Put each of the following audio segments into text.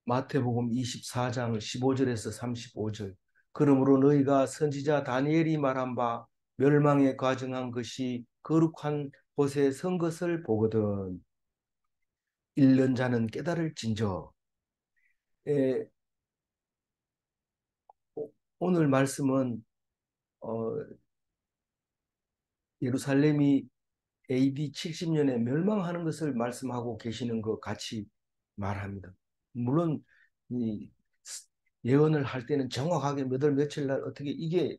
마태복음 24장 15절에서 35절. 그러므로 너희가 선지자 다니엘이 말한 바 멸망에 가증한 것이 거룩한 곳에 선 것을 보거든 읽는 자는 깨달을진저. 에, 오늘 말씀은 어, 예루살렘이 AD 70년에 멸망하는 것을 말씀하고 계시는 것 같이 말합니다. 물론 이 예언을 할 때는 정확하게 몇 월 며칠 날 어떻게 이게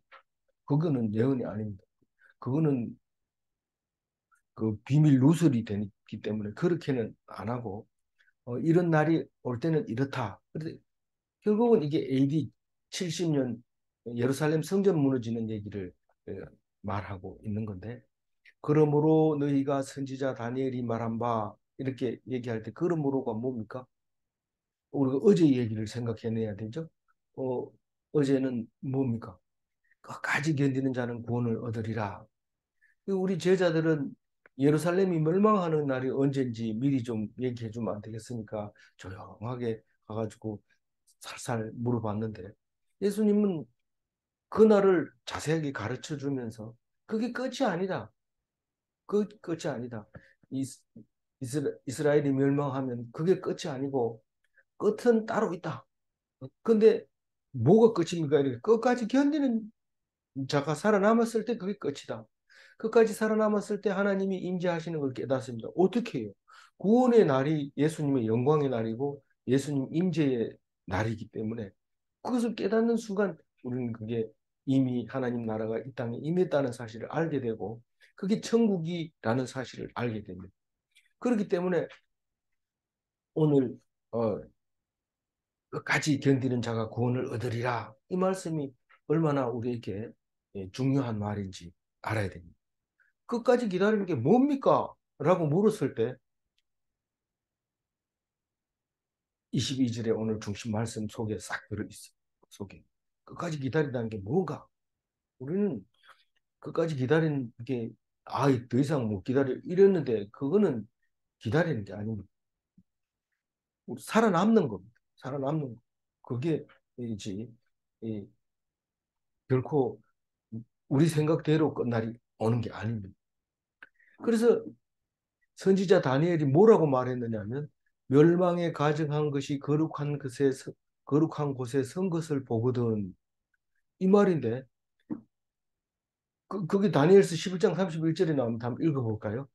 그거는 예언이 아닙니다. 그거는 그 비밀 누설이 되기 때문에 그렇게는 안 하고 이런 날이 올 때는 이렇다. 그런데 결국은 이게 AD 70년 예루살렘 성전 무너지는 얘기를 어, 말하고 있는 건데 그러므로 너희가 선지자 다니엘이 말한 바 이렇게 얘기할 때 그러므로가 뭡니까? 우리가 어제 얘기를 생각해내야 되죠. 어, 어제는 뭡니까? 끝까지 견디는 자는 구원을 얻으리라. 우리 제자들은 예루살렘이 멸망하는 날이 언제인지 미리 좀 얘기해 주면 안 되겠습니까? 조용하게 가가지고 살살 물어봤는데 예수님은 그날을 자세하게 가르쳐 주면서 그게 끝이 아니다. 끝이 아니다. 이스라엘이 멸망하면 그게 끝이 아니고 끝은 따로 있다. 근데 뭐가 끝입니까? 이렇게 끝까지 견디는 자가 살아남았을 때 그게 끝이다. 끝까지 살아남았을 때 하나님이 임재하시는 걸 깨닫습니다. 어떻게 해요? 구원의 날이 예수님의 영광의 날이고 예수님 임재의 날이기 때문에 그것을 깨닫는 순간 우리는 그게 이미 하나님 나라가 이 땅에 임했다는 사실을 알게 되고 그게 천국이라는 사실을 알게 됩니다. 그렇기 때문에 오늘 끝까지 견디는 자가 구원을 얻으리라 이 말씀이 얼마나 우리에게 중요한 말인지 알아야 됩니다. 끝까지 기다리는 게 뭡니까? 라고 물었을 때 22절에 오늘 중심 말씀 속에 싹 들어있어요. 속에. 끝까지 기다린다는 게 뭔가? 우리는 끝까지 기다리는 게 더 이상 못 기다려 이랬는데 그거는 기다리는 게 아닙니다. 살아남는 겁니다. 살아남는 거. 그게 이지 결코 우리 생각대로 끝날이 오는 게 아닙니다. 그래서 선지자 다니엘이 뭐라고 말했느냐면 멸망에 가증한 것이 거룩한 곳에 선 것을 보거든 이 말인데 거기 다니엘서 11장 31절에 나옵니다. 한번 읽어볼까요?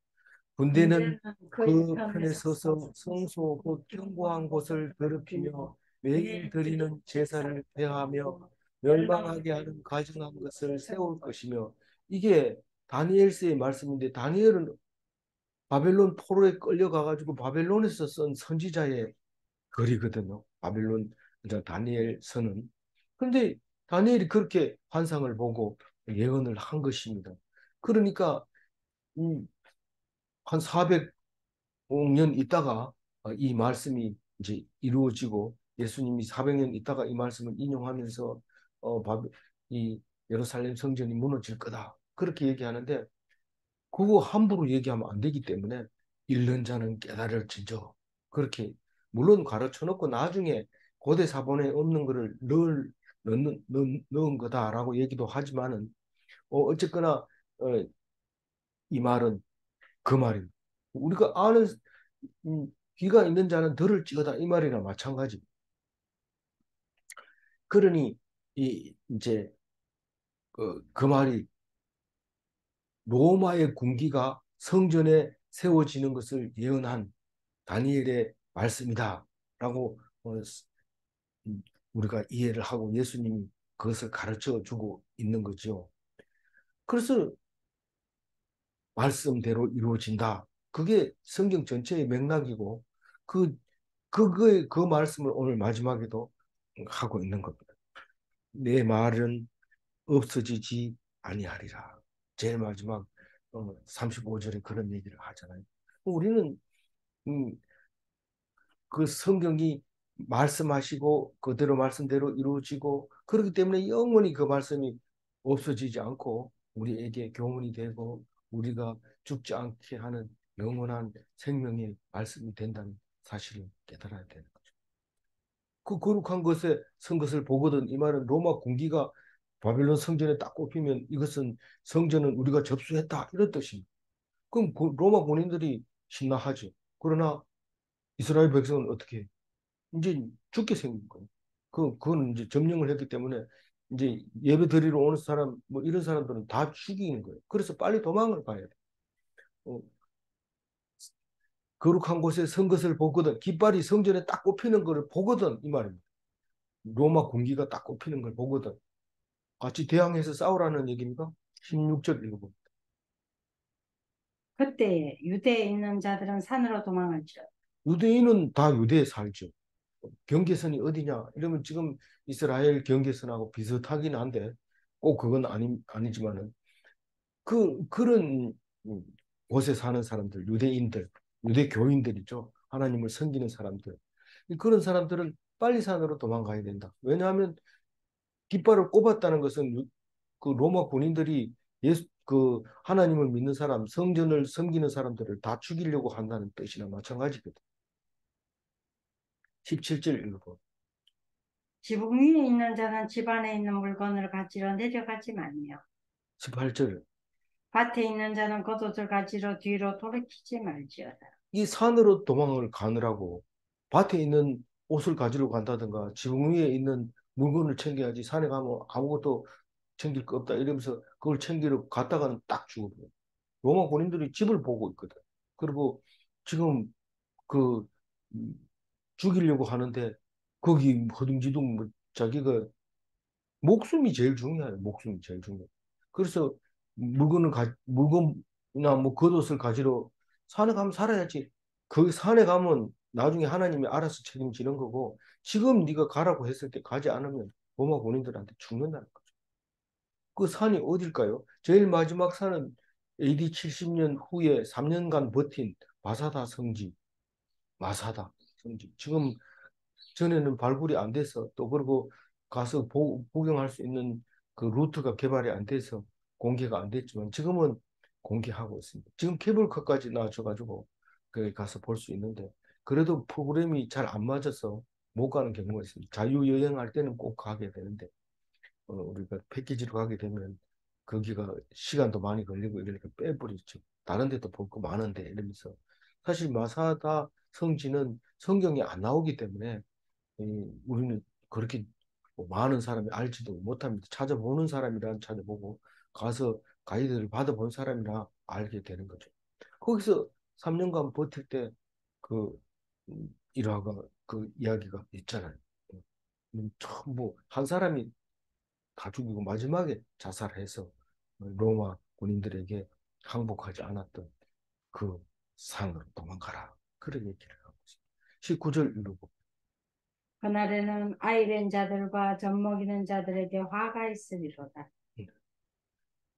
군대는 그 편에 서서 성소 곧 견고한 곳을 더럽히며 매일 드리는 제사를 폐하며 멸망하게 하는 가증한 것을 세울 것이며 이게 다니엘서의 말씀인데 다니엘은 바벨론 포로에 끌려가가지고 바벨론에서 쓴 선지자의 글이거든요. 바벨론 다니엘서는. 그런데 다니엘이 그렇게 환상을 보고 예언을 한 것입니다. 그러니까 한 400년 있다가 이 말씀이 이제 이루어지고 예수님이 400년 있다가 이 말씀을 인용하면서 어, 바, 이 예루살렘 성전이 무너질 거다. 그렇게 얘기하는데 그거 함부로 얘기하면 안 되기 때문에 읽는 자는 깨달을진저 그렇게 물론 가르쳐 놓고 나중에 고대 사본에 없는 거를 넣은 거다라고 얘기도 하지만은 어쨌거나 이 말은 그 말입니다. 우리가 아는 귀가 있는 자는 들을지어다 이 말이나 마찬가지. 그러니 이제 그 말이 로마의 군기가 성전에 세워지는 것을 예언한 다니엘의 말씀이다라고 우리가 이해를 하고 예수님이 그것을 가르쳐 주고 있는 거죠. 그래서 말씀대로 이루어진다. 그게 성경 전체의 맥락이고 그 말씀을 오늘 마지막에도 하고 있는 겁니다. 내 말은 없어지지 아니하리라. 제일 마지막 35절에 그런 얘기를 하잖아요. 우리는 음, 그 성경이 말씀하시고 그대로 말씀대로 이루어지고 그렇기 때문에 영원히 그 말씀이 없어지지 않고 우리에게 교훈이 되고 우리가 죽지 않게 하는 영원한 생명의 말씀이 된다는 사실을 깨달아야 되는 거죠. 그 거룩한 것에 선 것을 보거든. 이 말은 로마 군기가 바벨론 성전에 딱 꼽히면 이것은 성전은 우리가 접수했다 이런 뜻입니다. 그럼 그 로마 군인들이 신나하죠. 그러나 이스라엘 백성은 어떻게 해요? 이제 죽게 생긴 거예요. 그건 이제 점령을 했기 때문에 이제 예배 드리러 오는 사람, 뭐 이런 사람들은 다 죽이는 거예요. 그래서 빨리 도망을 가야 돼. 어, 거룩한 곳에 선 것을 보거든. 깃발이 성전에 딱 꼽히는 것을 보거든. 이 말입니다. 로마 군기가 딱 꼽히는 걸 보거든. 같이 대항해서 싸우라는 얘기입니까? 16절 읽어봅니다. 그때 유대에 있는 자들은 산으로 도망을지어 유대인은 다 유대에 살죠. 경계선이 어디냐? 이러면 지금 이스라엘 경계선하고 비슷하긴 한데 꼭 그건 아니지만은 그런 음, 곳에 사는 사람들, 유대인들, 유대 교인들이죠. 하나님을 섬기는 사람들. 그런 사람들은 빨리 산으로 도망가야 된다. 왜냐하면 깃발을 꼽았다는 것은 그 로마 군인들이 그 하나님을 믿는 사람, 성전을 섬기는 사람들을 다 죽이려고 한다는 뜻이나 마찬가지거든. 17절 읽어. 지붕 위에 있는 자는 집 안에 있는 물건을 가지러 내려가지 말며 18절. 밭에 있는 자는 겉옷을 가지러 뒤로 돌이키지 말지어다. 이 산으로 도망을 가느라고 밭에 있는 옷을 가지러 간다든가 지붕 위에 있는 물건을 챙겨야지 산에 가면 아무것도 챙길 거 없다 이러면서 그걸 챙기러 갔다가는 딱 죽어버려. 로마 군인들이 집을 보고 있거든. 그리고 지금 그 죽이려고 하는데 거기 허둥지둥 뭐 자기가 목숨이 제일 중요해요. 목숨이 제일 중요해. 그래서 물건이나 뭐 겉옷을 가지러 산에 가면 살아야지. 그 산에 가면 나중에 하나님이 알아서 책임지는 거고 지금 네가 가라고 했을 때 가지 않으면 로마 군인들한테 죽는다는 거죠. 그 산이 어딜까요? 제일 마지막 산은 AD 70년 후에 3년간 버틴 마사다 성지, 마사다 성지. 지금 전에는 발굴이 안 돼서 또 그리고 가서 구경할 수 있는 그 루트가 개발이 안 돼서 공개가 안 됐지만 지금은 공개하고 있습니다. 지금 케이블카까지 나와줘가지고 거기 가서 볼 수 있는데 그래도 프로그램이 잘 안 맞아서 못 가는 경우가 있습니다. 자유여행할 때는 꼭 가게 되는데 우리가 패키지로 가게 되면 거기가 시간도 많이 걸리고 이러니까 빼버리죠. 다른 데도 볼 거 많은데 이러면서 사실 마사다 성지는 성경에 안 나오기 때문에 우리는 그렇게 뭐 많은 사람이 알지도 못합니다. 찾아보는 사람이란 찾아보고 가서 가이드를 받아본 사람이라 알게 되는 거죠. 거기서 3년간 버틸 때 그 일화가 그 이야기가 있잖아요. 전부 한 사람이 다 죽이고 마지막에 자살해서 로마 군인들에게 항복하지 않았던 그 산으로 도망가라. 그런 얘기를 하고 있습니다. 19절 이루고 그날에는 아이랜 자들과 젖먹이는 자들에게 화가 있으리로다.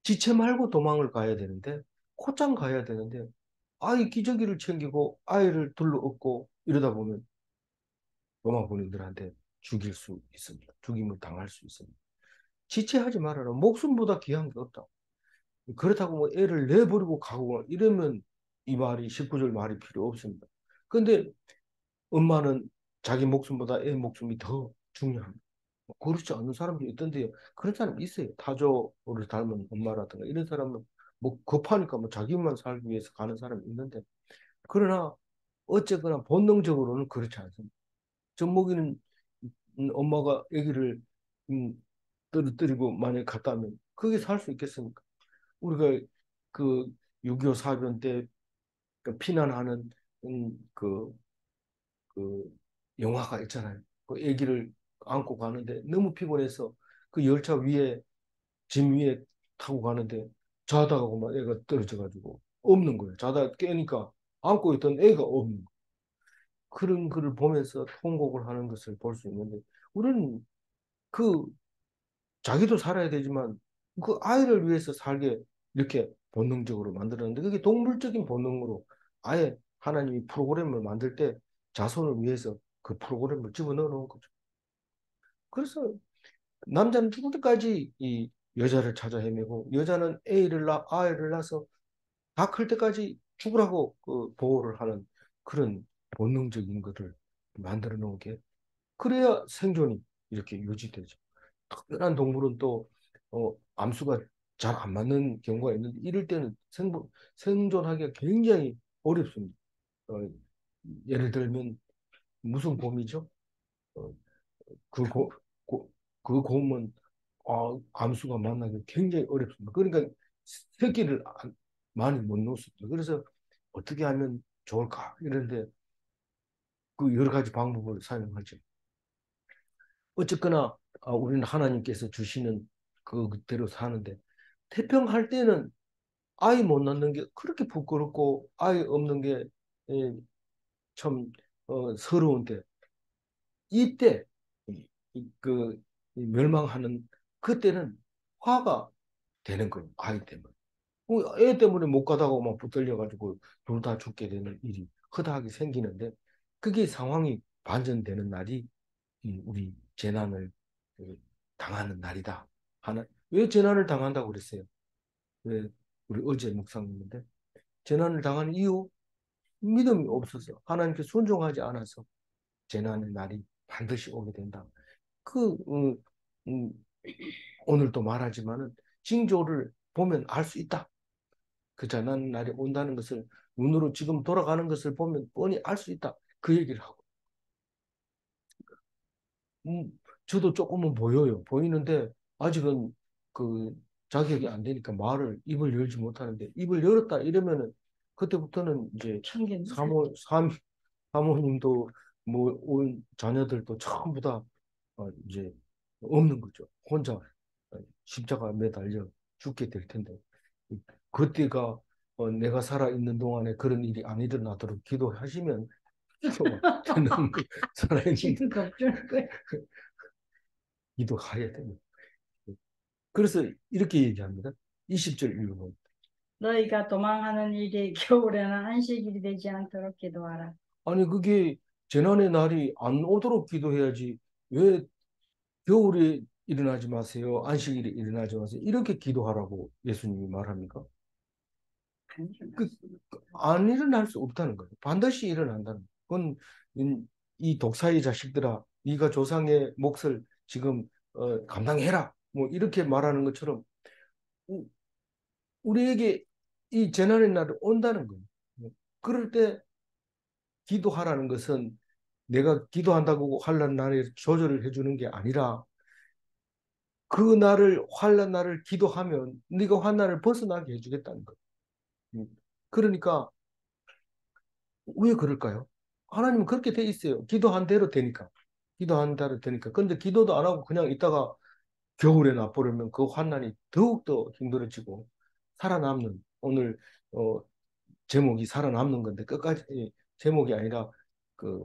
지체 말고 도망을 가야 되는데 곧장 가야 되는데 아이 기저귀를 챙기고 아이를 둘러엎고 이러다 보면 로마 군인들한테 죽일 수 있습니다. 죽임을 당할 수 있습니다. 지체하지 말아라. 목숨보다 귀한 게 없다. 그렇다고 뭐 애를 내버리고 가고 이러면 이 말이 19절 말이 필요 없습니다. 근데 엄마는 자기 목숨보다 애 목숨이 더 중요합니다. 그렇지 않은 사람도 있던데요. 그런 사람 있어요. 타조를 닮은 엄마라든가 이런 사람은 뭐 급하니까 뭐 자기만 살기 위해서 가는 사람이 있는데 그러나 어쨌거나 본능적으로는 그렇지 않습니다. 젖먹이는 엄마가 아기를 떨어뜨리고 만약에 갔다면 그게 살 수 있겠습니까? 우리가 그 6.25 사변 때그 피난하는 그 영화가 있잖아요. 그 아기를 안고 가는데 너무 피곤해서 그 열차 위에 짐 위에 타고 가는데 자다가 그만 애가 떨어져가지고 없는 거예요. 자다 깨니까 안고 있던 애가 없는 거예요. 그런 거를 보면서 통곡을 하는 것을 볼 수 있는데 우리는 그 자기도 살아야 되지만 그 아이를 위해서 살게 이렇게 본능적으로 만들었는데 그게 동물적인 본능으로 아예 하나님이 프로그램을 만들 때 자손을 위해서 그 프로그램을 집어넣어 놓은 거죠. 그래서 남자는 죽을 때까지 이 여자를 찾아 헤매고 여자는 아이를 낳아서 다 클 때까지 죽으라고 그 보호를 하는 그런 본능적인 것을 만들어 놓은 게 그래야 생존이 이렇게 유지되죠. 특별한 동물은 또 암수가 잘 안 맞는 경우가 있는데 이럴 때는 생존하기가 굉장히 어렵습니다. 어, 예를 들면 무슨 곰이죠? 어, 그 고, 그 곰은 암수가 만나기 굉장히 어렵습니다. 그러니까 새끼를 많이 못 놓습니다. 그래서 어떻게 하면 좋을까? 이런데 그 여러 가지 방법을 사용하죠. 어쨌거나 우리는 하나님께서 주시는 그대로 사는데 태평할 때는 아이 못 낳는 게 그렇게 부끄럽고 아이 없는 게 예, 참 서러운데 이때 이 멸망하는 그때는 화가 되는 거예요. 아이 때문에. 애 때문에 못 가다가 막 붙들려가지고 둘 다 죽게 되는 일이 허다하게 생기는데 그게 상황이 반전되는 날이 우리 재난을 그, 당하는 날이다. 왜 재난을 당한다고 그랬어요? 왜 우리 어제 묵상했는데 재난을 당하는 이유 믿음이 없어서 하나님께 순종하지 않아서 재난의 날이 반드시 오게 된다. 음, 오늘도 말하지만은 징조를 보면 알 수 있다. 그 재난 날이 온다는 것을 눈으로 지금 돌아가는 것을 보면 뻔히 알 수 있다. 그 얘기를 하고. 저도 조금은 보여요. 보이는데 아직은 그 자격이 안 되니까 말을 입을 열지 못하는데 입을 열었다 이러면은 그때부터는 이제 참견. 사모님도 뭐 온 자녀들도 전부 다 이제 없는 거죠. 혼자 십자가 매달려 죽게 될 텐데 그때가 내가 살아 있는 동안에 그런 일이 안 일어나도록 기도하시면 되는 살아있는 지금 걱정을 거야. 기도해야 됩니다. 그래서 이렇게 얘기합니다. 20절 읽어봅니다. 너희가 도망하는 일이 겨울에는 안식일이 되지 않도록 기도하라. 아니 그게 재난의 날이 안 오도록 기도해야지 왜 겨울에 일어나지 마세요. 안식일에 일어나지 마세요. 이렇게 기도하라고 예수님이 말합니까? 그, 안 일어날 수 없다는 거예요. 반드시 일어난다는 거예요. 그건 이 독사의 자식들아, 네가 조상의 몫을 지금 감당해라. 뭐 이렇게 말하는 것처럼 우- 우리에게 이 재난의 날이 온다는 거예요. 그럴 때 기도하라는 것은 내가 기도한다고 환난 날에 조절을 해주는 게 아니라 그 날을 환난 날을 기도하면 네가 환난을 벗어나게 해주겠다는 거예요. 그러니까 왜 그럴까요? 하나님은 그렇게 돼 있어요. 기도한 대로 되니까. 기도한 대로 되니까. 근데 기도도 안 하고 그냥 있다가 겨울에 나버리면 그 환난이 더욱더 힘들어지고 살아남는 오늘 어, 제목이 살아남는 건데 끝까지 제목이 아니라 그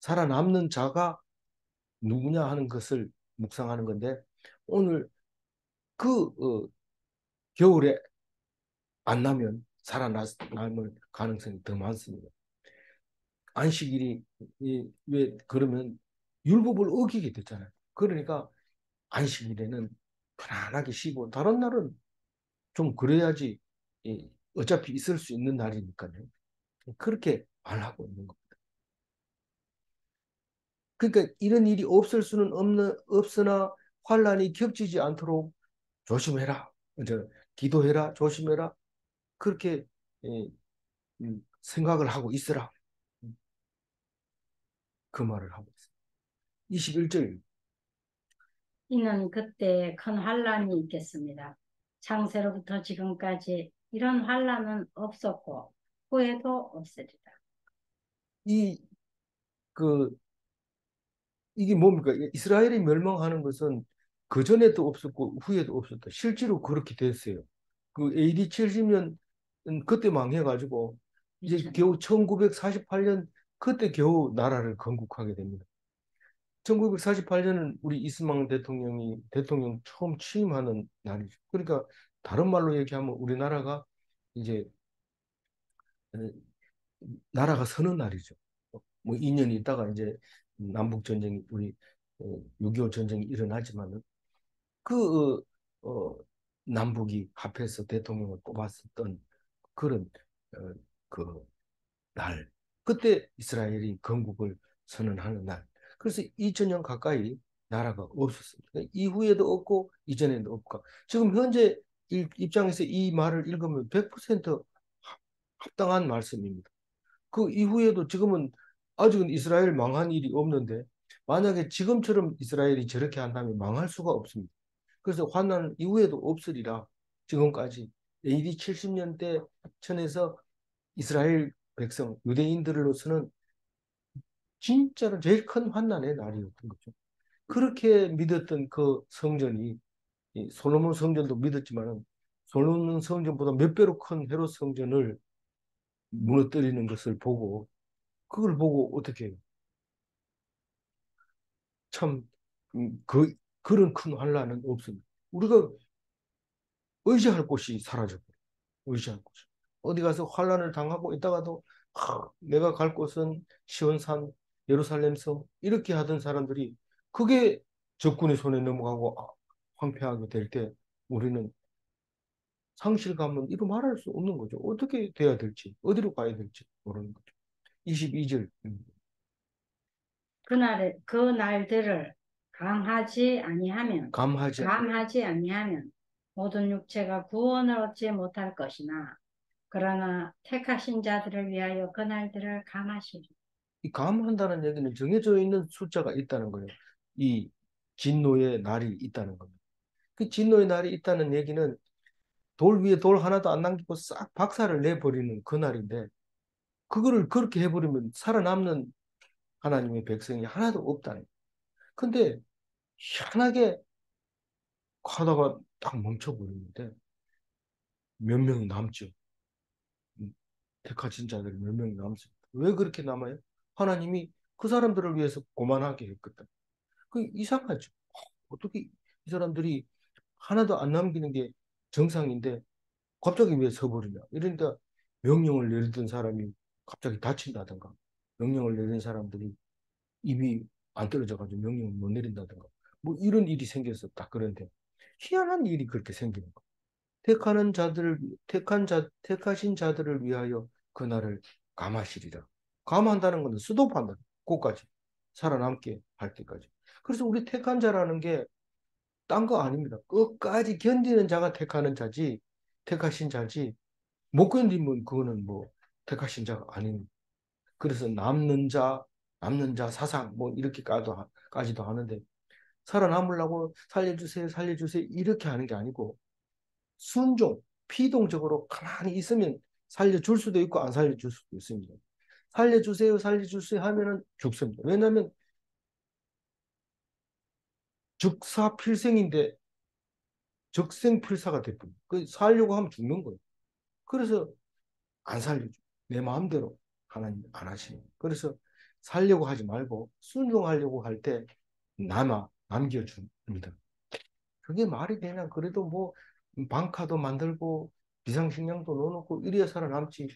살아남는 자가 누구냐 하는 것을 묵상하는 건데 오늘 그 겨울에 안 나면 살아남을 가능성이 더 많습니다. 안식일이 왜 그러면 율법을 어기게 됐잖아요. 그러니까 안식일에는 편안하게 쉬고 다른 날은 좀 그래야지 어차피 있을 수 있는 날이니까요. 그렇게 말하고 있는 겁니다. 그러니까 이런 일이 없을 수는 없으나 환란이 겹치지 않도록 조심해라. 이제 기도해라, 조심해라. 그렇게 예, 생각을 하고 있으라. 그 말을 하고 있습니다. 21절. 이는 그때 큰 환란이 있겠습니다. 창세로부터 지금까지 이런 환란은 없었고 후에도 없으리라. 이, 그, 이게 뭡니까? 이스라엘이 멸망하는 것은 그전에도 없었고 후에도 없었다. 실제로 그렇게 됐어요. 그 AD 70년 그때 망해가지고 이제 겨우 1948년 그때 겨우 나라를 건국하게 됩니다. 1948년은 우리 이스망 대통령이 대통령 처음 취임하는 날이죠. 그러니까 다른 말로 얘기하면 우리나라가 이제 어, 나라가 서는 날이죠. 뭐 2년 있다가 이제 남북 전쟁이 우리 6.25 전쟁이 일어나지만은 그 남북이 합해서 대통령을 뽑았었던 그런 어, 그 날, 그때 이스라엘이 건국을 선언하는 날. 그래서 2000년 가까이 나라가 없었습니다. 이후에도 없고 이전에도 없고 지금 현재 입장에서 이 말을 읽으면 100% 합당한 말씀입니다. 그 이후에도 지금은 아직은 이스라엘 망한 일이 없는데 만약에 지금처럼 이스라엘이 저렇게 한다면 망할 수가 없습니다. 그래서 환난 이후에도 없으리라 지금까지 AD 70년대 천에서 이스라엘 백성 유대인들로서는 진짜로 제일 큰 환난의 날이었던 거죠. 그렇게 믿었던 그 성전이 솔로몬 성전도 믿었지만은 솔로몬 성전보다 몇 배로 큰 헤롯 성전을 무너뜨리는 것을 보고 그걸 보고 어떻게 해요? 참, 그런 큰 환란은 없습니다. 우리가 의지할 곳이 사라졌고, 의지할 곳이. 어디 가서 환란을 당하고 있다가도, 내가 갈 곳은 시온산, 예루살렘 성, 이렇게 하던 사람들이 그게 적군의 손에 넘어가고 황폐하게 될 때 우리는 상실감은 이루 말할 수 없는 거죠. 어떻게 돼야 될지, 어디로 가야 될지 모르는 거죠. 22절. 그 날들을 감하지, 감하지 아니하면 모든 육체가 구원을 얻지 못할 것이나 그러나 택하신 자들을 위하여 그 날들을 감하시리. 이 감한다는 얘기는 정해져 있는 숫자가 있다는 거예요. 이 진노의 날이 있다는 겁니다. 그 진노의 날이 있다는 얘기는 돌 위에 돌 하나도 안 남기고 싹 박살을 내버리는 그 날인데 그거를 그렇게 해버리면 살아남는 하나님의 백성이 하나도 없다는 거예요. 근데 희한하게 가다가 딱 멈춰버리는데 몇 명이 남죠. 택하신 자들이 몇 명이 남습니다. 왜 그렇게 남아요? 하나님이 그 사람들을 위해서 고만하게 했거든. 그 이상하죠. 어떻게 이 사람들이 하나도 안 남기는 게 정상인데 갑자기 왜 서버리냐? 이러니까 명령을 내리던 사람이 갑자기 다친다든가 명령을 내린 사람들이 입이 안 떨어져가지고 명령을 못 내린다든가 뭐 이런 일이 생겼었다. 그런데 희한한 일이 그렇게 생기는 거. 택하신 자들을 위하여 그날을 감하시리라. 감한다는 것은 수도판다. 그까지 살아남게 할 때까지. 그래서 우리 택한 자라는 게 딴 거 아닙니다. 끝까지 견디는 자가 택하는 자지, 택하신 자지, 못 견디면 그거는 뭐 택하신 자가 아닙니다. 그래서 남는 자 사상, 뭐 이렇게까지도 하는데, 살아남으려고 살려주세요, 살려주세요, 이렇게 하는 게 아니고, 순종, 피동적으로 가만히 있으면 살려줄 수도 있고, 안 살려줄 수도 있습니다. 살려주세요, 살려주세요 하면은 죽습니다. 왜냐하면 즉사필생인데 적생필사가 돼버려요. 그 살려고 하면 죽는 거예요. 그래서 안 살려줘. 내 마음대로 하나님 안 하시는 거예요. 그래서 살려고 하지 말고 순종하려고 할 때 남겨줍니다. 그게 말이 되냐? 그래도 뭐 방카도 만들고 비상식량도 넣어놓고 이래야 살아남지.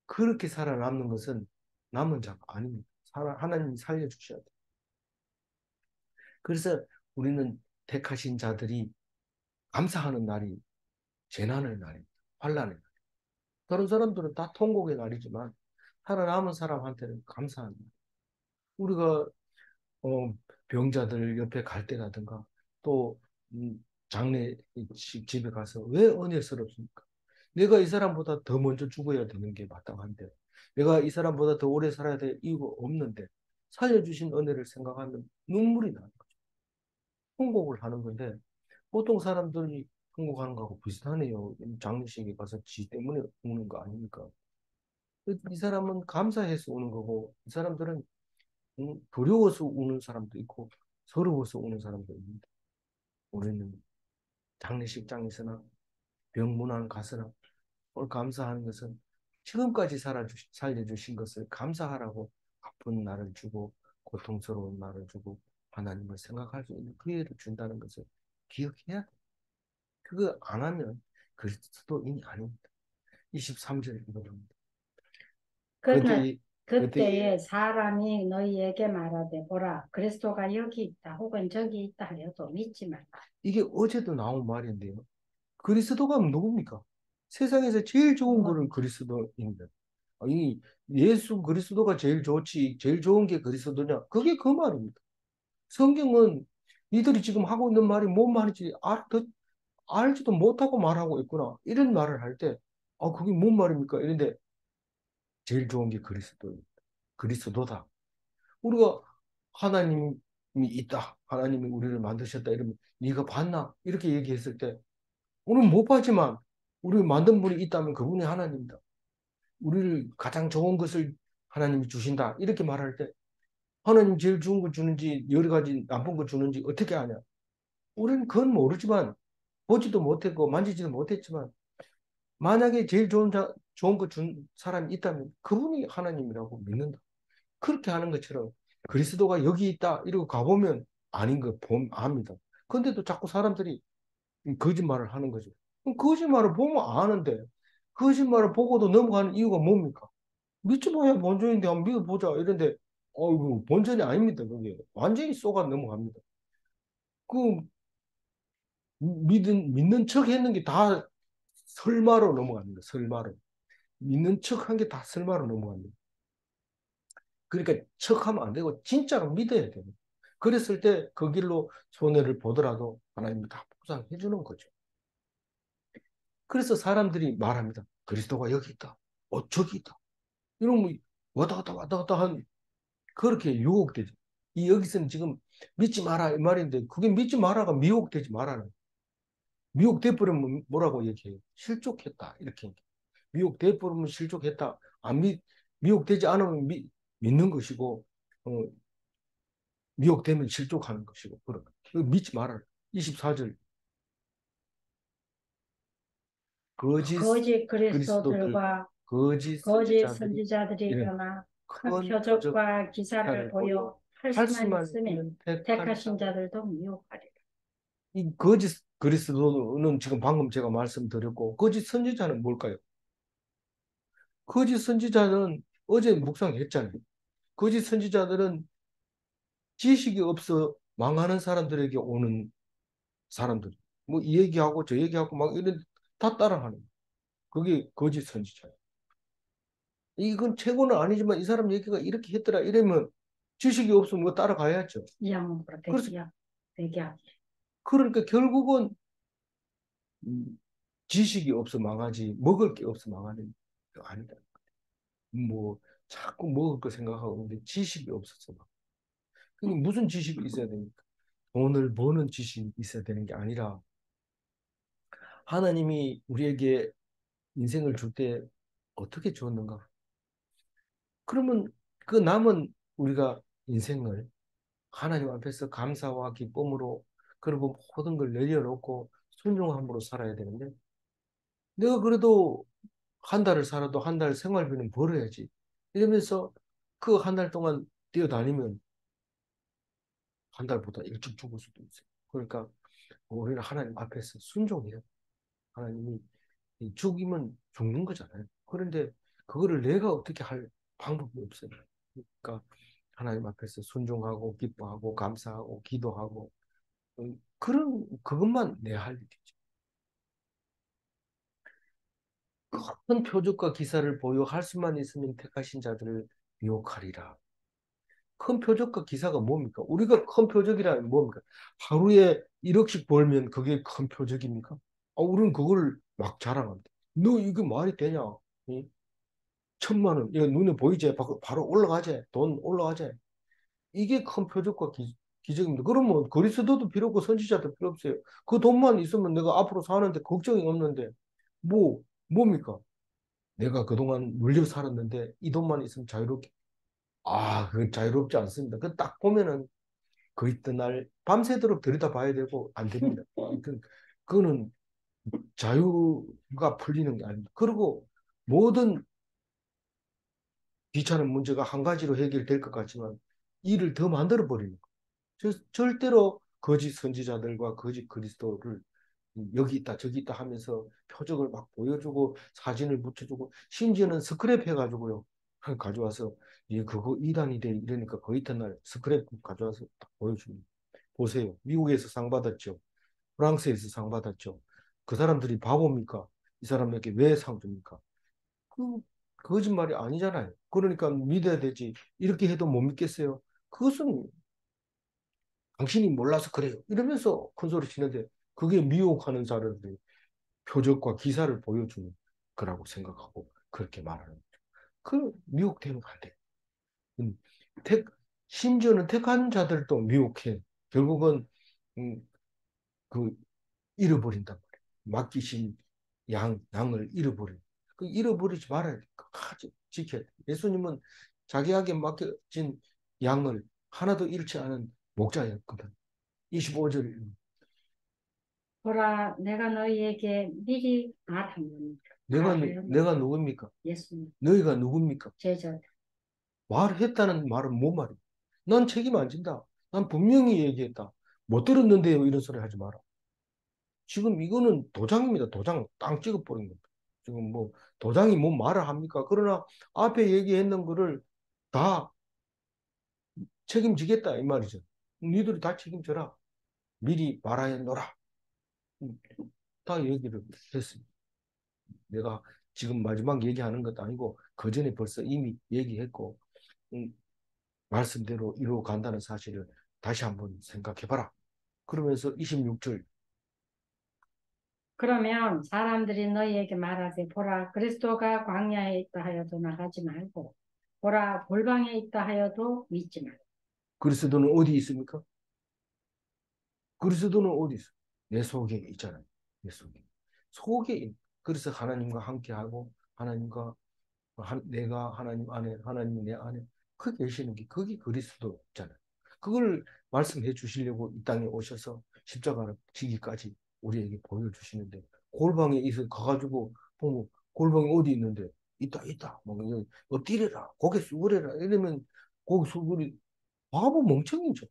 그렇게 살아남는 것은 남은 자가 아닙니다. 하나님이 살려주셔야 돼요. 그래서 우리는 택하신 자들이 감사하는 날이 재난의 날입니다. 환난의 날. 다른 사람들은 다 통곡의 날이지만 살아남은 사람한테는 감사한 날. 우리가 병자들 옆에 갈 때라든가 또 장례 집에 가서 왜 은혜스럽습니까? 내가 이 사람보다 더 먼저 죽어야 되는 게 마땅한데 내가 이 사람보다 더 오래 살아야 될 이유가 없는데 살려주신 은혜를 생각하면 눈물이 나는 거죠. 통곡을 하는 건데 보통 사람들이 통곡하는 거하고 비슷하네요. 장례식에 가서 지 때문에 우는 거 아닙니까? 이 사람은 감사해서 우는 거고 이 사람들은 두려워서 우는 사람도 있고 서러워서 우는 사람도 있는데 우리는 장례식장에서나 병문안 가서나 오늘 감사하는 것은 지금까지 살려주신 것을 감사하라고 아픈 날을 주고 고통스러운 날을 주고 하나님을 생각할 수 있는 기회를 준다는 것을 기억해야 돼. 그거 안 하면 그리스도인이 아닙니다. 23절 읽어봅니다. 그는 그때 그때에 사람이 너희에게 말하되 보라 그리스도가 여기 있다 혹은 저기 있다 하여도 믿지 말라. 이게 어제도 나온 말인데요. 그리스도가 누굽니까? 세상에서 제일 좋은 거는 그리스도입니다. 이 예수 그리스도가 제일 좋지, 제일 좋은 게 그리스도냐? 그게 그 말입니다. 성경은 이들이 지금 하고 있는 말이 뭔 말인지 알지도 못하고 말하고 있구나. 이런 말을 할 때, 그게 뭔 말입니까? 이런데 제일 좋은 게 그리스도입니다. 그리스도다. 우리가 하나님이 있다. 하나님이 우리를 만드셨다. 이러면 네가 봤나? 이렇게 얘기했을 때 우리는 못 봤지만 우리 만든 분이 있다면 그분이 하나님이다. 우리를 가장 좋은 것을 하나님이 주신다. 이렇게 말할 때 하나님 제일 좋은 거 주는지 여러 가지 나쁜 거 주는지 어떻게 아냐? 우리는 그건 모르지만 보지도 못했고 만지지도 못했지만 만약에 제일 좋은 거 준 사람이 있다면 그분이 하나님이라고 믿는다. 그렇게 하는 것처럼 그리스도가 여기 있다 이러고 가보면 아닌 거 압니다. 근데도 자꾸 사람들이 거짓말을 하는 거죠. 그럼 거짓말을 보면 아는데 거짓말을 보고도 넘어가는 이유가 뭡니까? 믿지 마야 본전인데 한번 믿어보자 이런데 어이구 본전이 아닙니다. 그게 완전히 쏘가 넘어갑니다. 그 믿는 척 했는 게 다 설마로 넘어갑니다. 설마로. 믿는 척 한 게 다 설마로 넘어갑니다. 그러니까 척하면 안 되고 진짜로 믿어야 돼요. 그랬을 때 그 길로 손해를 보더라도 하나님이 다 보상해 주는 거죠. 그래서 사람들이 말합니다. 그리스도가 여기 있다. 저기 있다. 이러면 왔다 갔다 왔다 갔다 한 그렇게 유혹되죠. 이 여기서는 지금 믿지 마라 이 말인데 그게 믿지 마라가 미혹되지 말라는 미혹돼 버리면 뭐라고 얘기해요? 실족했다 이렇게 미혹돼 버리면 실족했다. 미혹되지 않으면 믿는 것이고 어, 미혹되면 실족하는 것이고 그런 믿지 말아라. 24절 거짓 거짓 그리스도들 그리스도들과 거짓 거짓 선지자들이 선지자들이 이런 일어나 큰 큰 표적 표적과 기사를 기사를 보여 보여 할 할 수만 수만 있으면 있는 택한 택하신 자들도 미혹하리라. 이 거짓 그리스도는 지금 방금 제가 말씀드렸고 거짓 선지자는 뭘까요? 거짓 선지자는 어제 묵상했잖아요. 거짓 선지자들은 지식이 없어 망하는 사람들에게 오는 사람들. 뭐 이 얘기하고 저 얘기하고 막 이런 다 따라하는. 그게 거짓 선지자예요. 이건 최고는 아니지만 이 사람 얘기가 이렇게 했더라 이러면 지식이 없으면 뭐 따라가야죠. 이양으로 그래서 대기하기. 그러니까 결국은 지식이 없어 망하지 먹을 게 없어 망하는 거 아니다. 뭐 자꾸 먹을 거 생각하고 있는데 지식이 없어서 막. 그게 무슨 지식이 있어야 됩니까? 돈을 버는 지식이 있어야 되는 게 아니라 하나님이 우리에게 인생을 줄 때 어떻게 주었는가? 그러면 그 남은 우리가 인생을 하나님 앞에서 감사와 기쁨으로 그리고 모든 걸 내려놓고 순종함으로 살아야 되는데 내가 그래도 한 달을 살아도 한 달 생활비는 벌어야지 이러면서 그 한 달 동안 뛰어다니면 한 달보다 일찍 죽을 수도 있어요. 그러니까 우리는 하나님 앞에서 순종해요. 하나님이 죽이면 죽는 거잖아요. 그런데 그거를 내가 어떻게 할 방법이 없어요. 그러니까 하나님 앞에서 순종하고 기뻐하고 감사하고 기도하고 그런 그것만 내 할 일이죠. 큰 표적과 기사를 보여할 수만 있으면 택하신 자들을 미혹하리라. 큰 표적과 기사가 뭡니까? 우리가 큰 표적이라는 뭡니까? 하루에 1억씩 벌면 그게 큰 표적입니까? 우리는 그걸 막 자랑합니다. 너 이거 말이 되냐? 응? 1,000만 원, 이거 눈에 보이지? 바로 올라가지? 돈 올라가지? 이게 큰 표적과 기적입니다. 그러면 그리스도도 필요 없고 선지자도 필요 없어요. 그 돈만 있으면 내가 앞으로 사는데 걱정이 없는데 뭡니까? 내가 그동안 물려 살았는데 이 돈만 있으면 자유롭게. 그 자유롭지 않습니다. 그 딱 보면은 그 있던 날 밤새도록 들여다봐야 되고 안 됩니다. 그거는 자유가 풀리는 게 아닙니다. 그리고 모든 귀찮은 문제가 한 가지로 해결될 것 같지만 일을 더 만들어 버리는 거예요. 절대로 거짓 선지자들과 거짓 그리스도를 여기 있다 저기 있다 하면서 표적을 막 보여주고 사진을 붙여주고 심지어는 스크랩 해가지고요 가져와서 그거 이단이 돼 이러니까 그 이튿날 스크랩 가져와서 딱 보여줍니다. 보세요. 미국에서 상 받았죠. 프랑스에서 상 받았죠. 그 사람들이 바보입니까? 이 사람에게 왜 상 줍니까? 그 거짓말이 아니잖아요. 그러니까 믿어야 되지. 이렇게 해도 못 믿겠어요. 그것은 당신이 몰라서 그래요. 이러면서 큰 소리 치는데 그게 미혹하는 사람들이 표적과 기사를 보여주는 거라고 생각하고 그렇게 말하는 거죠. 그 미혹되면 안 돼. 음, 택, 심지어는 택한 자들도 미혹해. 결국은 음, 그 잃어버린단 말이에요. 맡기신 양을 잃어버려. 그 잃어버리지 말아야 돼. 끝까지 지켜야 돼. 예수님은 자기에게 맡겨진 양을 하나도 잃지 않은 목자였거든. 25절. 보라, 내가 너희에게 미리 말하였노라. 내가 누굽니까? 예수님, 너희가 누굽니까? 제자. 말했다는 말은 뭔 말이야? 난 책임 안 진다. 난 분명히 얘기했다. 못 들었는데요. 이런 소리 하지 마라. 지금 이거는 도장입니다. 도장 땅 찍어버린 겁니다. 지금 뭐 도장이 뭔 말을 합니까? 그러나 앞에 얘기했는 거를 다 책임지겠다 이 말이죠. 니들이 다 책임져라. 미리 말하였노라. 다 얘기를 했습니다. 내가 지금 마지막 얘기하는 것도 아니고 그 전에 벌써 이미 얘기했고 음, 말씀대로 이루어 간다는 사실을 다시 한번 생각해봐라. 그러면서 26절. 그러면 사람들이 너희에게 말하되 보라 그리스도가 광야에 있다 하여도 나가지 말고 보라 골방에 있다 하여도 믿지 말고. 그리스도는 어디 있습니까? 그리스도는 어디 있어? 내 속에 있잖아요. 내 속에. 그래서 하나님과 함께하고 하나님과 내가 하나님 안에 하나님이 내 안에 그 계시는 게 그게 그리스도잖아요. 그걸 말씀해 주시려고 이 땅에 오셔서 십자가를 지기까지 우리에게 보여주시는데 골방에 있어 가가지고 보면 골방이 어디 있는데 있다 뭐 엎드려라 고개 숙으래라 이러면 고개 숙으리 바보 멍청이죠.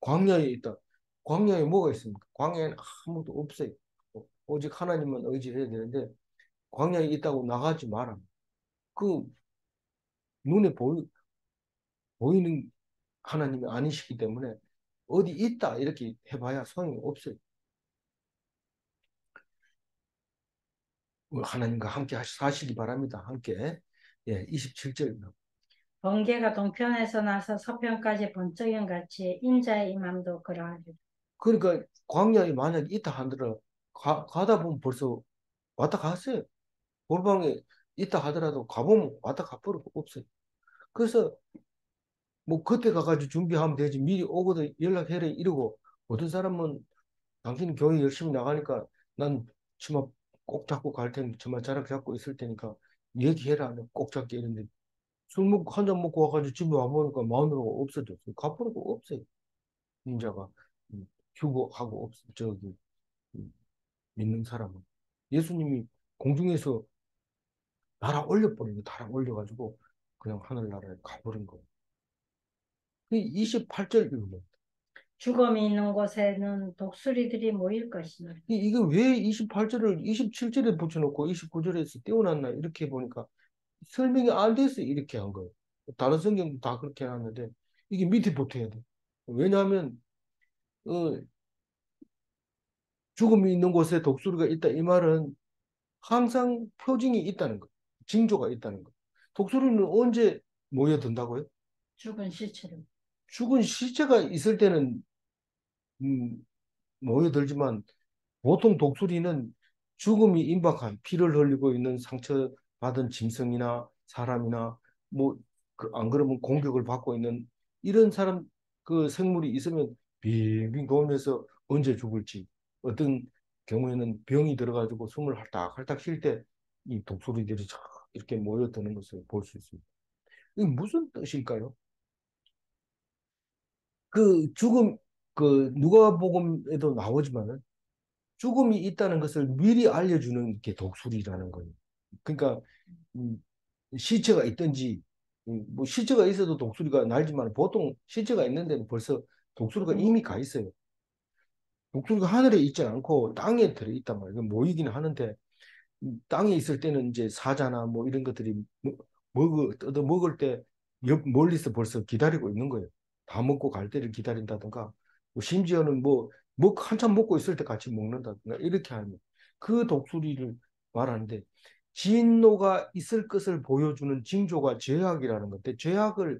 광야에 있다. 광야에 뭐가 있습니까? 광야에는 아무도 없어요. 오직 하나님만 의지해야 되는데 광야에 있다고 나가지 마라. 그 눈에 보이는 하나님이 아니시기 때문에 어디 있다 이렇게 해봐야 소용이 없어요. 하나님과 함께 사시기 바랍니다. 함께. 예, 27절. 번개가 동편에서 나서 서편까지 번쩍임 같이 인자의 임함도 그러하리라. 그러니까 광야에 만약에 있다 하더라도 가다 보면 벌써 왔다 갔어요. 골방에 있다 하더라도 가보면 왔다 가버리고 없어요. 그래서 뭐 그때 가가지고 준비하면 되지 미리 오거든 연락해라 이러고 어떤 사람은 당신 교회 열심히 나가니까 난 치마 꼭 잡고 갈 테니 치마 자락 잡고 있을 테니까 얘기해라 꼭 잡게 이랬는데 술 먹고 한 잔 먹고 와가지고 집에 와보니까 마누라가 없어졌어요. 갚으러도 없어요. 인자가 휴거하고 저기 믿는 사람은 예수님이 공중에서 날아 올려버린 거 달아 올려가지고 그냥 하늘나라에 가버린 거예요. 28절 읽으면 죽음이 있는 곳에는 독수리들이 모일 것이니. 이게 왜 28절을 27절에 붙여놓고 29절에서 떼어놨나 이렇게 보니까 설명이 안 돼서 이렇게 한 거예요. 다른 성경도 다 그렇게 해놨는데 이게 밑에 붙어야 돼. 왜냐하면 어, 죽음이 있는 곳에 독수리가 있다 이 말은 항상 표징이 있다는 거, 징조가 있다는 거. 독수리는 언제 모여든다고요? 죽은 시체로. 죽은 시체가 있을 때는 음, 모여들지만 보통 독수리는 죽음이 임박한 피를 흘리고 있는 상처받은 짐승이나 사람이나 뭐 안 그러면 공격을 받고 있는 이런 사람 그 생물이 있으면 빙빙 돌면서 언제 죽을지 어떤 경우에는 병이 들어가지고 숨을 헐떡헐떡 쉴 때 이 독수리들이 쫙 이렇게 모여드는 것을 볼 수 있습니다. 이게 무슨 뜻일까요? 그 죽음 그 누가복음에도 나오지만은 죽음이 있다는 것을 미리 알려주는 게 독수리라는 거예요. 그러니까 음, 시체가 있든지 뭐 시체가 있어도 독수리가 날지만 보통 시체가 있는 데는 벌써 독수리가 이미 가 있어요. 독수리가 하늘에 있지 않고 땅에 들어 있단 말이에요. 모이기는 하는데 땅에 있을 때는 이제 사자나 뭐 이런 것들이 뜯어 먹을 때 멀리서 벌써 기다리고 있는 거예요. 다 먹고 갈 때를 기다린다든가, 뭐 심지어는 한참 먹고 있을 때 같이 먹는다든가, 이렇게 하는 그 독수리를 말하는데, 진노가 있을 것을 보여주는 징조가 죄악이라는 건데, 죄악을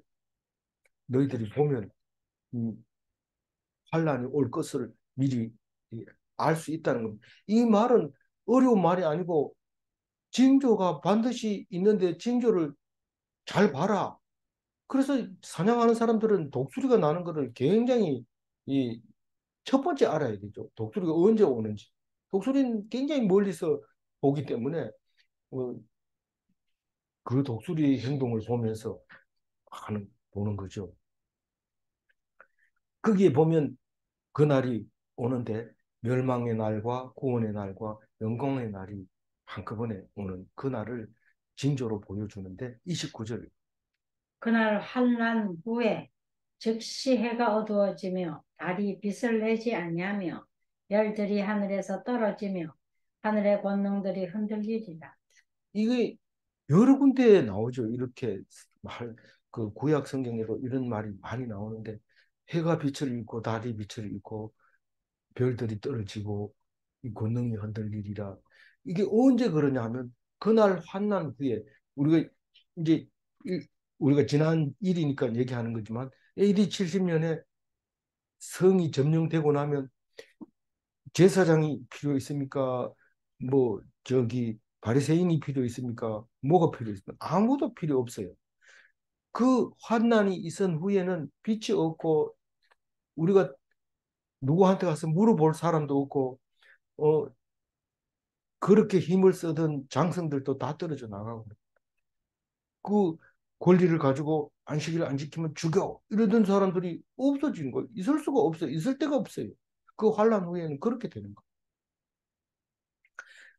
너희들이 보면 환란이 올 것을 미리 알 수 있다는 겁니다. 이 말은 어려운 말이 아니고 징조가 반드시 있는데 징조를 잘 봐라. 그래서 사냥하는 사람들은 독수리가 나는 것을 굉장히 이 첫 번째 알아야 되죠. 독수리가 언제 오는지. 독수리는 굉장히 멀리서 보기 때문에 어, 그 독수리 행동을 보면서 보는 거죠. 거기에 보면 그날이 오는데 멸망의 날과 구원의 날과 영광의 날이 한꺼번에 오는 그 날을 징조로 보여주는데 29절. 그날 환난 후에 즉시 해가 어두워지며 달이 빛을 내지 아니하며 별들이 하늘에서 떨어지며 하늘의 권능들이 흔들리리라. 이게 여러 군데에 나오죠. 이렇게 그 구약 성경에도 이런 말이 많이 나오는데 해가 빛을 잃고 달이 빛을 잃고 별들이 떨어지고 이 권능이 흔들리리라. 이게 언제 그러냐 하면 그날 환난 후에 우리가 이제 우리가 지난 일이니까 얘기하는 거지만 AD 70년에 성이 점령되고 나면 제사장이 필요 있습니까? 뭐 저기 바리새인이 필요 있습니까? 뭐가 필요 있습니까? 아무도 필요 없어요. 그 환난이 있은 후에는 빛이 없고 우리가 누구한테 가서 물어볼 사람도 없고 어 그렇게 힘을 쓰던 장성들도 다 떨어져 나가고 그 권리를 가지고 안식일을 안 지키면 죽여 이러던 사람들이 없어지는 거예요. 있을 수가 없어요. 있을 데가 없어요. 그 환란 후에는 그렇게 되는 거예요.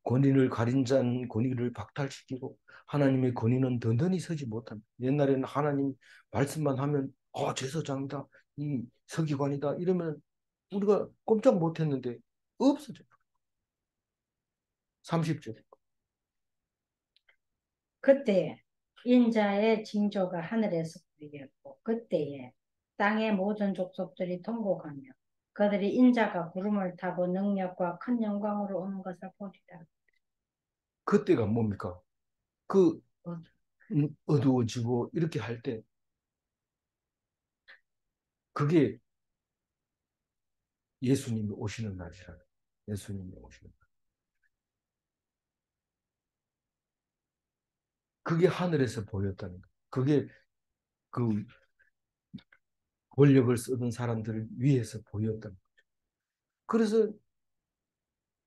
권위를 가린 자는 권위를 박탈시키고 하나님의 권위는 든든히 서지 못합니다. 옛날에는 하나님 말씀만 하면 제사장이다, 이 서기관이다 이러면 우리가 꼼짝 못했는데 없어져요. 30절. 그때에 인자의 징조가 하늘에서 보이겠고 그때에 땅의 모든 족속들이 통곡하며 그들이 인자가 구름을 타고 능력과 큰 영광으로 오는 것을 보리라. 그때가 뭡니까? 그 어두워지고 이렇게 할 때 그게 예수님이 오시는 날이라. 예수님이 오시는 날. 그게 하늘에서 보였다는 거. 그게 그 권력을 쓰던 사람들을 위해서 보였다는 거. 그래서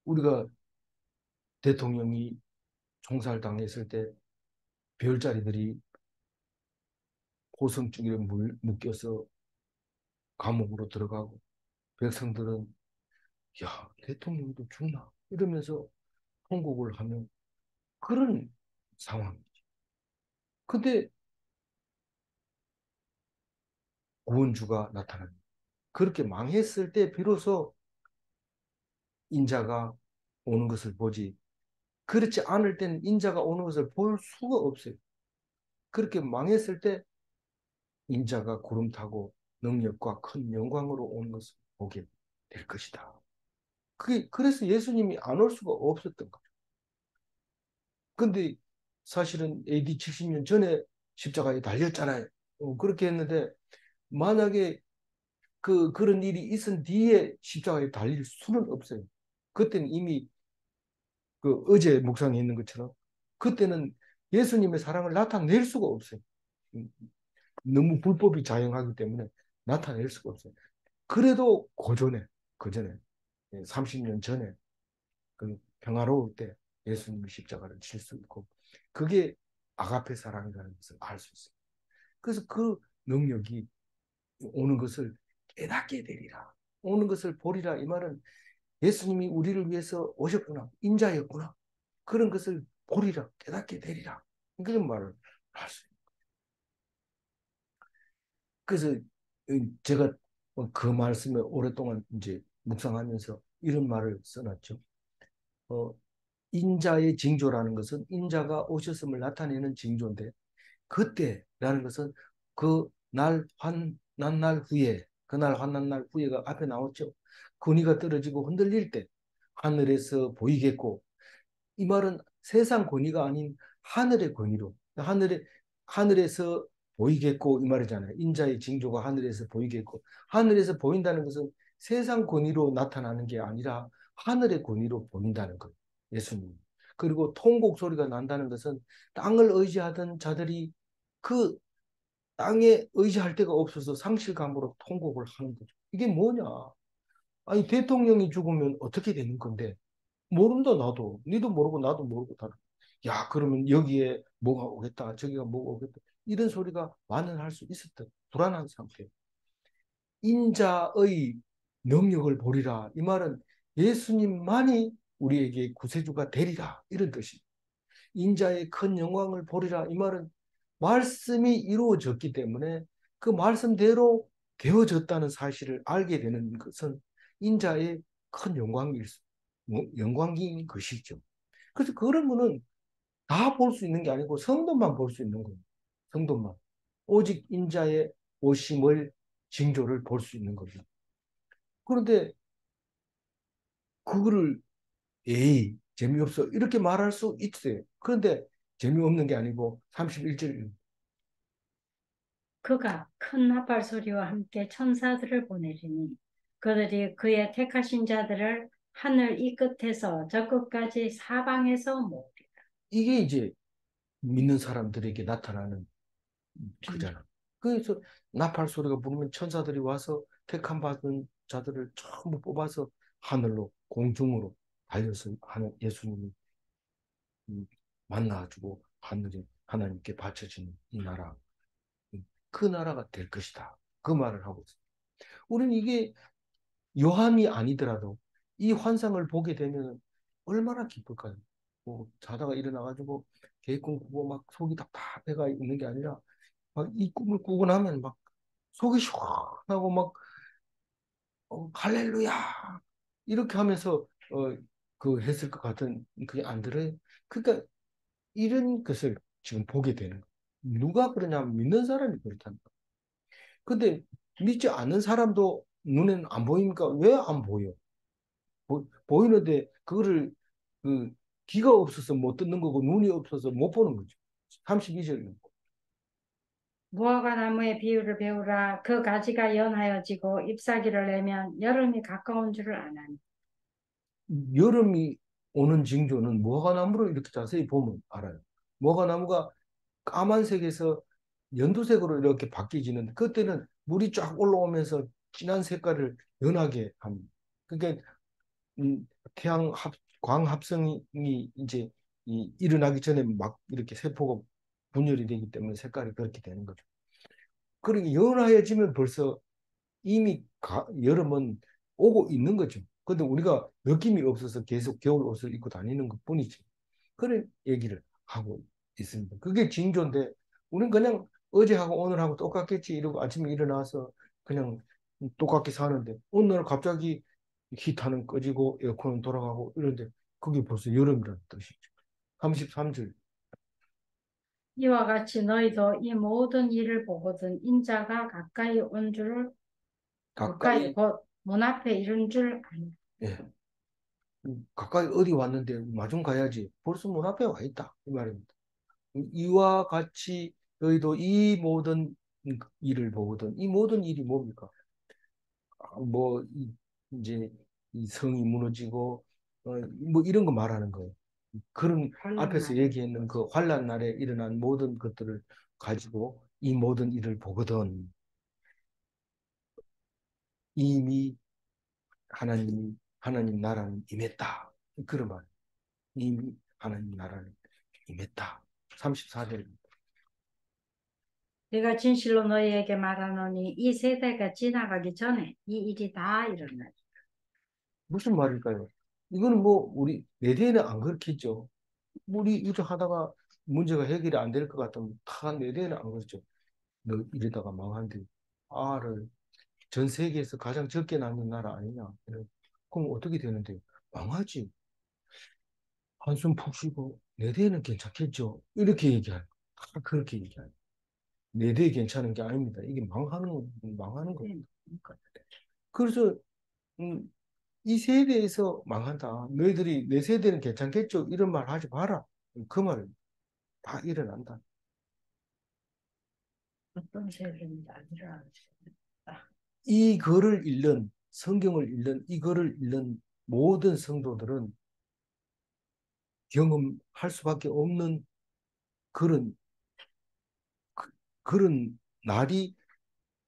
우리가 대통령이 총살당했을 때 별자리들이 고성중에 묶여서 감옥으로 들어가고 백성들은 야 대통령도 죽나 이러면서 통곡을 하는 그런 상황이죠. 근데 구원주가 나타납니다. 그렇게 망했을 때 비로소 인자가 오는 것을 보지 그렇지 않을 때는 인자가 오는 것을 볼 수가 없어요. 그렇게 망했을 때 인자가 구름 타고 능력과 큰 영광으로 오는 것을 보게 될 것이다. 그래서 예수님이 안 올 수가 없었던 거죠. 근데 사실은 AD 70년 전에 십자가에 달렸잖아요. 그렇게 했는데 만약에 그런 일이 있은 뒤에 십자가에 달릴 수는 없어요. 그때는 이미 어제 묵상에 있는 것처럼 그때는 예수님의 사랑을 나타낼 수가 없어요. 음, 너무 불법이 자행하기 때문에 나타낼 수가 없어요. 그래도 그 전에 30년 전에 그 평화로울 때 예수님이 십자가를 칠 수 있고 그게 아가페 사랑이라는 것을 알 수 있어요. 그래서 그 능력이 오는 것을 깨닫게 되리라. 오는 것을 보리라. 이 말은 예수님이 우리를 위해서 오셨구나. 인자였구나. 그런 것을 보리라. 깨닫게 되리라. 그런 말을 할 수 있어요. 그래서 제가 그 말씀에 오랫동안 이제 묵상하면서 이런 말을 써놨죠. 어, 인자의 징조라는 것은 인자가 오셨음을 나타내는 징조인데 그때라는 것은 그날 환난 날 후에가 앞에 나왔죠. 근위가 떨어지고 흔들릴 때 하늘에서 보이겠고 이 말은 세상 권위가 아닌 하늘의 권위로, 하늘에서 보이겠고 이 말이잖아요. 인자의 징조가 하늘에서 보이겠고, 하늘에서 보인다는 것은 세상 권위로 나타나는 게 아니라 하늘의 권위로 보인다는 거예요. 예수님. 그리고 통곡 소리가 난다는 것은 땅을 의지하던 자들이 그 땅에 의지할 데가 없어서 상실감으로 통곡을 하는 거죠. 이게 뭐냐? 아니, 대통령이 죽으면 어떻게 되는 건데? 모른다, 나도. 니도 모르고 나도 모르고 다. 야, 그러면 여기에 뭐가 오겠다, 저기가 뭐가 오겠다. 이런 소리가 만연할 수 있었던 불안한 상태. 인자의 능력을 보리라. 이 말은 예수님만이 우리에게 구세주가 되리라. 이런 뜻입니다. 인자의 큰 영광을 보리라. 이 말은 말씀이 이루어졌기 때문에 그 말씀대로 되어졌다는 사실을 알게 되는 것은 인자의 큰 영광인 것이죠. 그래서 그런 거는 다 볼 수 있는 게 아니고 성도만 볼 수 있는 거예요. 성도만. 오직 인자의 오심을 징조를 볼 수 있는 거죠. 그런데 그거를 에이 재미없어 이렇게 말할 수 있어요. 그런데 재미없는 게 아니고 31절 그가 큰 나팔 소리와 함께 천사들을 보내리니 그들이 그의 택하신 자들을 하늘 이 끝에서 저 끝까지 사방에서 모으리라. 이게 이제 믿는 사람들에게 나타나는 징조. 그잖아. 그래서 나팔 소리가 부르면 천사들이 와서 택함 받은 자들을 전부 뽑아서 하늘로 공중으로 달려서 하는 예수님이 만나주고 하늘에 하나님께 바쳐지는 이 나라, 그 나라가 될 것이다. 그 말을 하고 있습니다. 우리는 이게 요함이 아니더라도 이 환상을 보게 되면 얼마나 기쁠까요? 뭐 자다가 일어나가지고 개꿈 꾸고 막 속이 답답해가 있는 게 아니라 막 이 꿈을 꾸고 나면 막 속이 시원하고 막 할렐루야 이렇게 하면서 그 했을 것 같은 그게 안 들어요. 그러니까 이런 것을 지금 보게 되는 거예요. 누가 그러냐면 믿는 사람이 그렇다는 거예요. 근데 믿지 않는 사람도 눈에는 안 보입니까? 왜 안 보여? 보이는데 그거를 그 귀가 없어서 못 듣는 거고 눈이 없어서 못 보는 거죠. 32절. 무화과 나무의 비유를 배우라. 그 가지가 연하여지고 잎사귀를 내면 여름이 가까운 줄을 아나니. 여름이 오는 징조는 무화과나무로 이렇게 자세히 보면 알아요. 무화과나무가 까만색에서 연두색으로 이렇게 바뀌지는 그때는 물이 쫙 올라오면서 진한 색깔을 연하게 합니다. 그러니까 태양 광합성이 이제 일어나기 전에 막 이렇게 세포가 분열이 되기 때문에 색깔이 그렇게 되는 거죠. 그러니 연하여지면 벌써 이미 여름은 오고 있는 거죠. 근데 우리가 느낌이 없어서 계속 겨울 옷을 입고 다니는 것 뿐이지. 그런 얘기를 하고 있습니다. 그게 징조인데 우리는 그냥 어제하고 오늘하고 똑같겠지 이러고 아침에 일어나서 그냥 똑같게 사는데 어느 날 갑자기 히터는 꺼지고 에어컨은 돌아가고 이런데 그게 벌써 여름이라는 뜻이죠. 33절. 이와 같이 너희도 이 모든 일을 보거든 인자가 가까이 온 줄을 가까이 가까이 곧 문 앞에 이른 줄 아니. 예, 가까이 어디 왔는데 마중 가야지 벌써 문 앞에 와 있다 이 말입니다. 이와 같이 너희도 이 모든 일을 보거든. 이 모든 일이 뭡니까? 뭐 이제 이 성이 무너지고 뭐 이런 거 말하는 거예요. 그런 환난 앞에서 날에. 얘기했는 그 환란 날에 일어난 모든 것들을 가지고 이 모든 일을 보거든. 이미 하나님 나라는 임했다. 그런 말. 이미 하나님 나라는 임했다. 34절. 내가 진실로 너희에게 말하노니 이 세대가 지나가기 전에 이 일이 다 일어나리. 무슨 말일까요? 이거는 뭐 우리 내대에는 안 그렇겠죠. 우리 일을 하다가 문제가 해결이 안 될 것 같으면 다 내대에는 안 그렇죠. 너 이러다가 망한데 알을 전 세계에서 가장 적게 낳는 나라 아니냐. 그럼 어떻게 되는데 망하지. 한숨 푹 쉬고 내대에는 괜찮겠죠. 이렇게 얘기하는 다 그렇게 얘기하는 내대에 괜찮은 게 아닙니다. 이게 망하는 겁니다. 그래서 음, 이 세대에서 망한다. 너희들이 내 세대는 괜찮겠죠? 이런 말 하지 마라. 그 말은 다 일어난다. 어떤 세계는 아니라 이 글을 읽는, 성경을 읽는, 이 글을 읽는 모든 성도들은 경험할 수밖에 없는 그런, 그런 날이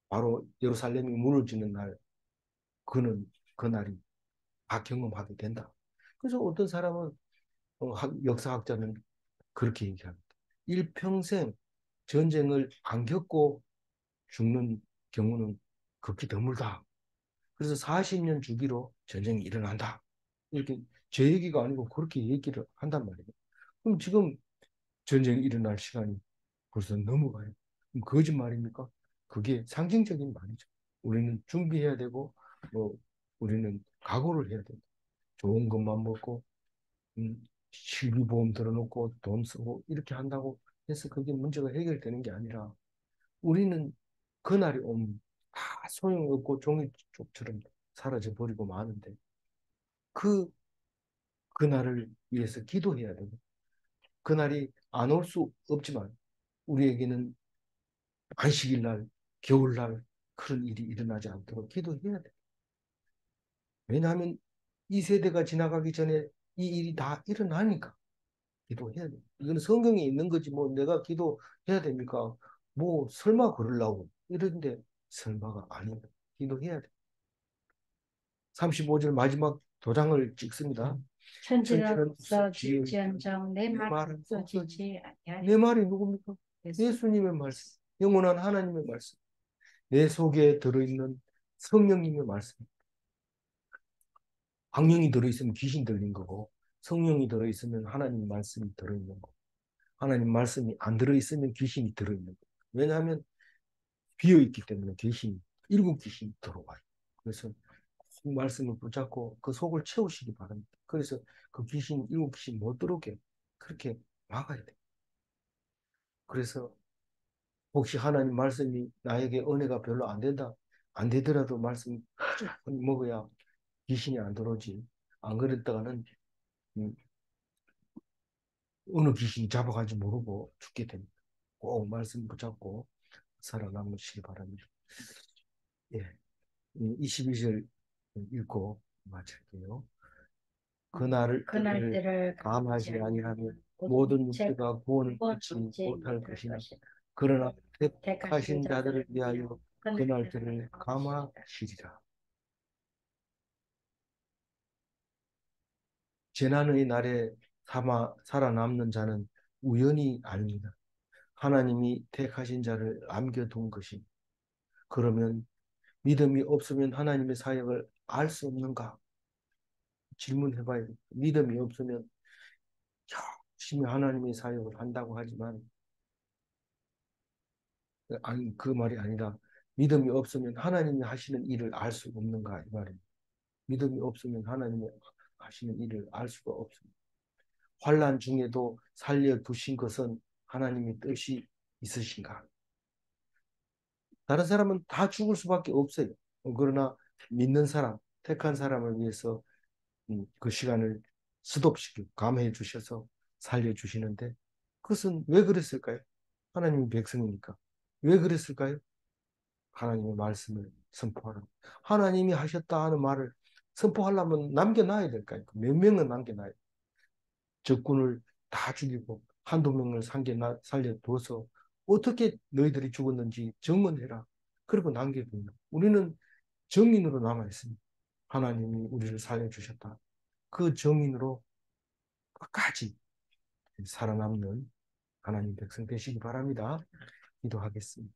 바로 예루살렘이 무너지는 날, 그 날이 다 경험하게 된다. 그래서 어떤 사람은, 역사학자는 그렇게 얘기합니다. 일평생 전쟁을 안 겪고 죽는 경우는 극히 드물다. 그래서 40년 주기로 전쟁이 일어난다. 이렇게 제 얘기가 아니고 그렇게 얘기를 한단 말이에요. 그럼 지금 전쟁이 일어날 시간이 벌써 넘어가요. 그럼 거짓말입니까? 그게 상징적인 말이죠. 우리는 준비해야 되고, 뭐, 우리는 각오를 해야 된다. 좋은 것만 먹고, 실비보험 들어놓고 돈 쓰고 이렇게 한다고 해서 그게 문제가 해결되는 게 아니라 우리는 그날이 오면 다 소용없고 종이쪽처럼 사라져 버리고 마는데 그 그날을 위해서 기도해야 되고 그날이 안 올 수 없지만 우리에게는 안식일 날, 겨울날 그런 일이 일어나지 않도록 기도해야 돼. 왜냐하면 이 세대가 지나가기 전에 이 일이 다 일어나니까 기도해야 돼. 이거는 성경에 있는 거지 뭐 내가 기도해야 됩니까? 뭐 설마 그러려고 이런데 설마가 아니다. 기도해야 돼. 35절 마지막 도장을 찍습니다. 천지가 천지는 없어질지언정 내 내 말은 말은 없어지지. 없어지지 내 아니하리라. 말이 누굽니까? 예수님의 말씀. 영원한 하나님의 말씀. 내 속에 들어있는 성령님의 말씀. 악령이 들어있으면 귀신 들린 거고 성령이 들어있으면 하나님 말씀이 들어있는 거고 하나님 말씀이 안 들어있으면 귀신이 들어있는 거고 왜냐하면 비어있기 때문에 일곱 귀신이 들어와요. 그래서 그 말씀을 붙잡고 그 속을 채우시기 바랍니다. 그래서 그 일곱 귀신 못 들어오게 그렇게 막아야 돼요. 그래서 혹시 하나님 말씀이 나에게 은혜가 별로 안 된다. 안 되더라도 말씀 무조건 먹어야 귀신이 안 들어오지. 안 그랬다가는 음, 어느 귀신이 잡아가지 모르고 죽게 됩니다. 꼭 말씀 붙잡고 살아남으시기 바랍니다. 예, 22절 읽고 마칠게요. 그날 때를 감하지 아니하면 모든 육체가 구원을 얻지 못할 것이나 그러나 택하신 자들을 위하여 그날 때를 감하시리라. 재난의 날에 살아남는 자는 우연이 아닙니다. 하나님이 택하신 자를 남겨둔 것입니다. 그러면 믿음이 없으면 하나님의 사역을 알 수 없는가? 질문해봐야 돼. 믿음이 없으면 열심히 하나님의 사역을 한다고 하지만 아니 그 말이 아니라 믿음이 없으면 하나님이 하시는 일을 알 수 없는가 이 말입니다. 믿음이 없으면 하나님이 하시는 일을 알 수가 없습니다. 환난 중에도 살려두신 것은 하나님의 뜻이 있으신가? 다른 사람은 다 죽을 수밖에 없어요. 그러나 믿는 사람, 택한 사람을 위해서 그 시간을 스톱시키고 감해해 주셔서 살려주시는데 그것은 왜 그랬을까요? 하나님의 백성이니까. 왜 그랬을까요? 하나님의 말씀을 선포하라. 하나님이 하셨다 하는 말을 선포하려면 남겨놔야 될까요? 몇 명은 남겨놔야 돼요. 적군을 다 죽이고 한두 명을 살려둬서 어떻게 너희들이 죽었는지 증언해라. 그리고 남겨둡니다. 우리는 정인으로 남아있습니다. 하나님이 우리를 살려주셨다. 그 정인으로 끝까지 살아남는 하나님 백성 되시기 바랍니다. 기도하겠습니다.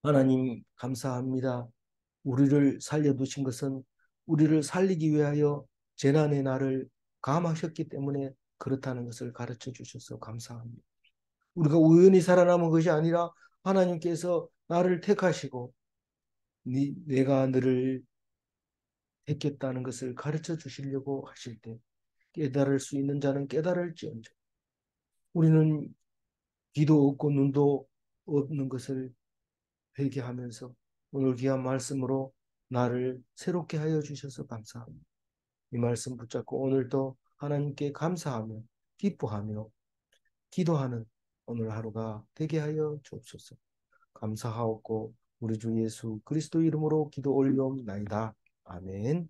하나님 감사합니다. 우리를 살려두신 것은 우리를 살리기 위하여 재난의 날을 감하셨기 때문에 그렇다는 것을 가르쳐 주셔서 감사합니다. 우리가 우연히 살아남은 것이 아니라 하나님께서 나를 택하시고 내가 너를 택했다는 것을 가르쳐 주시려고 하실 때 깨달을 수 있는 자는 깨달을지언정 우리는 귀도 없고 눈도 없는 것을 회개하면서 오늘 귀한 말씀으로 나를 새롭게 하여 주셔서 감사합니다. 이 말씀 붙잡고 오늘도 하나님께 감사하며 기뻐하며 기도하는 오늘 하루가 되게 하여 주옵소서. 감사하옵고 우리 주 예수 그리스도 이름으로 기도 올리옵나이다. 아멘.